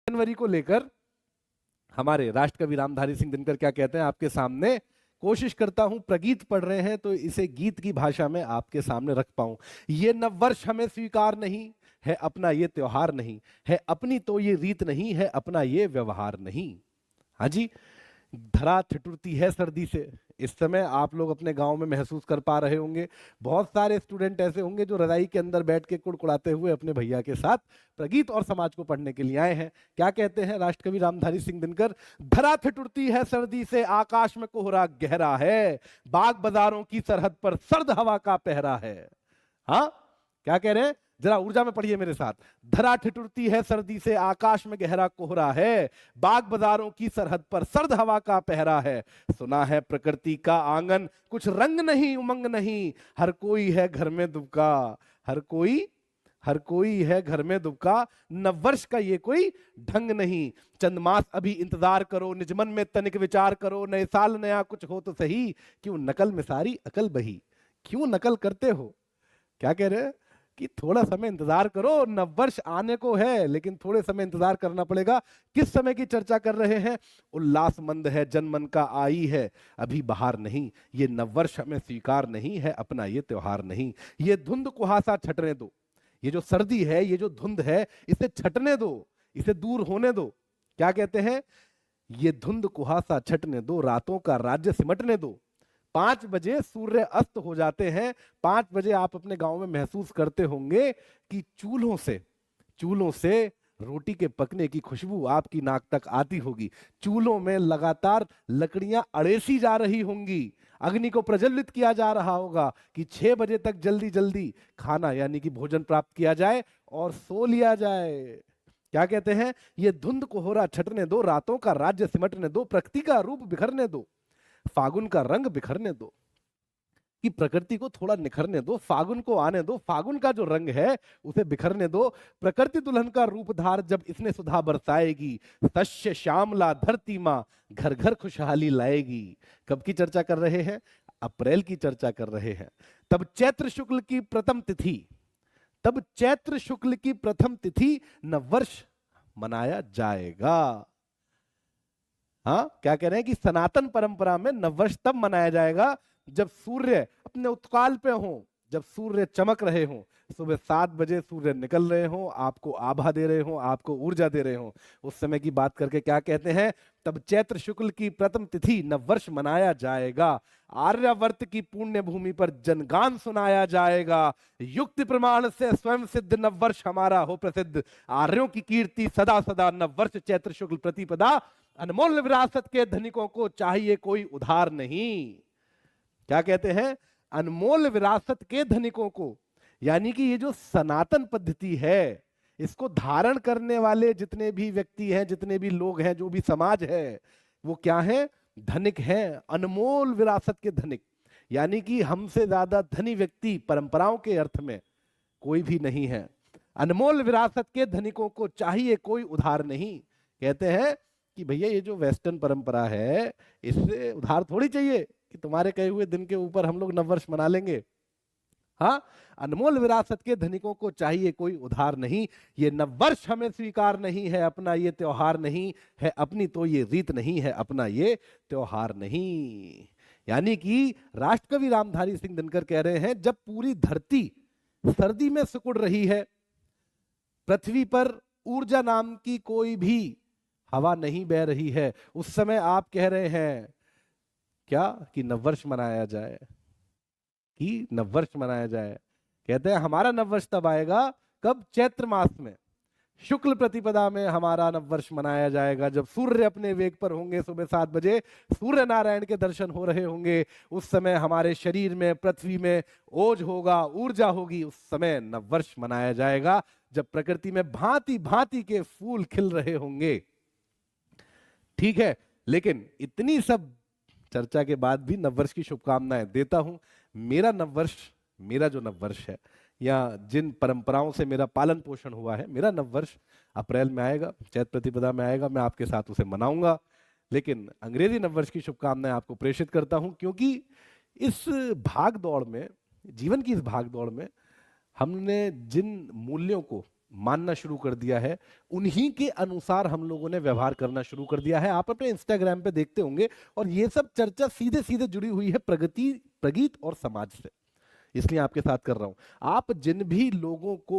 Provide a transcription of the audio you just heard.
जनवरी को लेकर हमारे राष्ट्र कवि रामधारी सिंह दिनकर क्या कहते हैं आपके सामने। कोशिश करता हूं, प्रगीत पढ़ रहे हैं तो इसे गीत की भाषा में आपके सामने रख पाऊं। ये नववर्ष हमें स्वीकार नहीं है, अपना ये त्योहार नहीं है, अपनी तो ये रीत नहीं है, अपना ये व्यवहार नहीं। हाँ जी, धरा ठिठुरती है सर्दी से। इस समय आप लोग अपने गांव में महसूस कर पा रहे होंगे, बहुत सारे स्टूडेंट ऐसे होंगे जो रजाई के अंदर बैठ के कुड़कुड़ाते हुए अपने भैया के साथ प्रगीत और समाज को पढ़ने के लिए आए हैं। क्या कहते हैं राष्ट्रकवि रामधारी सिंह दिनकर? धरा ठिठुरती है सर्दी से, आकाश में कोहरा गहरा है, बाग बाजारों की सरहद पर सर्द हवा का पहरा है। हाँ, क्या कह रहे हैं? जरा ऊर्जा में पढ़िए मेरे साथ। धरा ठिठुरती है सर्दी से, आकाश में गहरा कोहरा है, बाग बाजारों की सरहद पर सर्द हवा का पहरा है। सुना है प्रकृति का आंगन, कुछ रंग नहीं उमंग नहीं, हर कोई है घर में दुबका, हर कोई है घर में दुबका, नववर्ष का ये कोई ढंग नहीं। चंद मास अभी इंतजार करो, निज मन में तनिक विचार करो, नए साल नया कुछ हो तो सही, क्यों नकल में सारी अकल बही। क्यों नकल करते हो? क्या कह रहे हैं कि थोड़ा समय इंतजार करो, नववर्ष आने को है लेकिन थोड़े समय इंतजार करना पड़ेगा। किस समय की चर्चा कर रहे हैं? उल्लासमंद है जन मन का आई है, अभी बाहर नहीं, ये नववर्ष हमें स्वीकार नहीं है, अपना ये त्योहार नहीं। ये धुंध कुहासा छटने दो, ये जो सर्दी है, ये जो धुंध है, इसे छटने दो, इसे दूर होने दो। क्या कहते हैं? ये धुंध कुहासा छटने दो, रातों का राज्य सिमटने दो। 5 बजे सूर्य अस्त हो जाते हैं। 5 बजे आप अपने गांव में महसूस करते होंगे कि चूल्हों से रोटी के पकने की खुशबू आपकी नाक तक आती होगी। चूल्हों में लगातार लकड़ियां अड़ेसी जा रही होंगी, अग्नि को प्रज्वलित किया जा रहा होगा कि 6 बजे तक जल्दी जल्दी खाना यानी कि भोजन प्राप्त किया जाए और सो लिया जाए। क्या कहते हैं? ये धुंध कोहरा छटने दो, रातों का राज्य सिमटने दो, प्रकृति का रूप बिखरने दो, फागुन का रंग बिखरने दो, कि प्रकृति को थोड़ा निखरने दो, फागुन को आने दो, फागुन का जो रंग है उसे बिखरने दो। प्रकृति दुल्हन का रूप धार जब इसने सुधा बरसाएगी, शस्य श्यामला धरती मां घर घर खुशहाली लाएगी। कब की चर्चा कर रहे हैं? अप्रैल की चर्चा कर रहे हैं। तब चैत्र शुक्ल की प्रथम तिथि नववर्ष मनाया जाएगा। हाँ, क्या कह रहे हैं कि सनातन परंपरा में नववर्ष तब मनाया जाएगा जब सूर्य अपने उत्काल पे हो, जब सूर्य चमक रहे हो, सुबह 7 बजे सूर्य निकल रहे हो, आपको आभा दे रहे हो, आपको ऊर्जा दे रहे हो। उस समय की बात करके क्या कहते हैं? तब चैत्र शुक्ल की प्रथम तिथि नववर्ष मनाया जाएगा, आर्यावर्त की पुण्य भूमि पर जनगान सुनाया जाएगा, युक्ति प्रमाण से स्वयं सिद्ध नववर्ष हमारा हो प्रसिद्ध, आर्यों की कीर्ति सदा सदा, नववर्ष चैत्र शुक्ल प्रतिपदा, अनमोल विरासत के धनिकों को चाहिए कोई उधार नहीं। क्या कहते हैं? अनमोल विरासत के धनिकों को, यानी कि ये जो सनातन पद्धति है, इसको धारण करने वाले जितने भी व्यक्ति हैं, जितने भी लोग हैं, जो भी समाज है, वो क्या है? धनिक हैं, अनमोल विरासत के धनिक। यानी कि हमसे ज्यादा धनी व्यक्ति परंपराओं के अर्थ में कोई भी नहीं है। अनमोल विरासत के धनिकों को चाहिए कोई उधार नहीं। कहते हैं कि भैया ये जो वेस्टर्न परंपरा है, इससे उधार थोड़ी चाहिए कि तुम्हारे कहे हुए दिन के ऊपर हम लोग नववर्ष मना लेंगे। हाँ, अनमोल विरासत के धनिकों को चाहिए कोई उधार नहीं, ये नववर्ष हमें स्वीकार नहीं है, अपना ये त्योहार नहीं है, अपनी तो ये रीत नहीं है, अपना ये त्योहार नहीं। यानी कि राष्ट्रकवि रामधारी सिंह दिनकर कह रहे हैं, जब पूरी धरती सर्दी में सिकुड़ रही है, पृथ्वी पर ऊर्जा नाम की कोई भी हवा नहीं बह रही है, उस समय आप कह रहे हैं क्या? कि नववर्ष मनाया जाए, कि नववर्ष मनाया जाए। कहते हैं हमारा नववर्ष तब आएगा, कब? चैत्र मास में, शुक्ल प्रतिपदा में हमारा नववर्ष मनाया जाएगा, जब सूर्य अपने वेग पर होंगे, सुबह 7 बजे सूर्य नारायण के दर्शन हो रहे होंगे। उस समय हमारे शरीर में, पृथ्वी में ओज होगा, ऊर्जा होगी, उस समय नववर्ष मनाया जाएगा, जब प्रकृति में भांति भांति के फूल खिल रहे होंगे। ठीक है, लेकिन इतनी सब चर्चा के बाद भी नववर्ष की शुभकामनाएं देता हूं। मेरा जो नववर्ष है, या जिन परंपराओं से मेरा पालन पोषण हुआ है, मेरा नववर्ष अप्रैल में आएगा, चैत्र प्रतिपदा में आएगा, मैं आपके साथ उसे मनाऊंगा। लेकिन अंग्रेजी नववर्ष की शुभकामनाएं आपको प्रेषित करता हूं, क्योंकि इस भाग दौड़ में, जीवन की इस भाग दौड़ में, हमने जिन मूल्यों को मानना शुरू कर दिया है, उन्हीं के अनुसार हम लोगों ने व्यवहार करना शुरू कर दिया है। आप अपने इंस्टाग्राम पे देखते होंगे, और ये सब चर्चा सीधे सीधे जुड़ी हुई है प्रगति, प्रगीत और समाज से, इसलिए आपके साथ कर रहा हूं। आप जिन भी लोगों को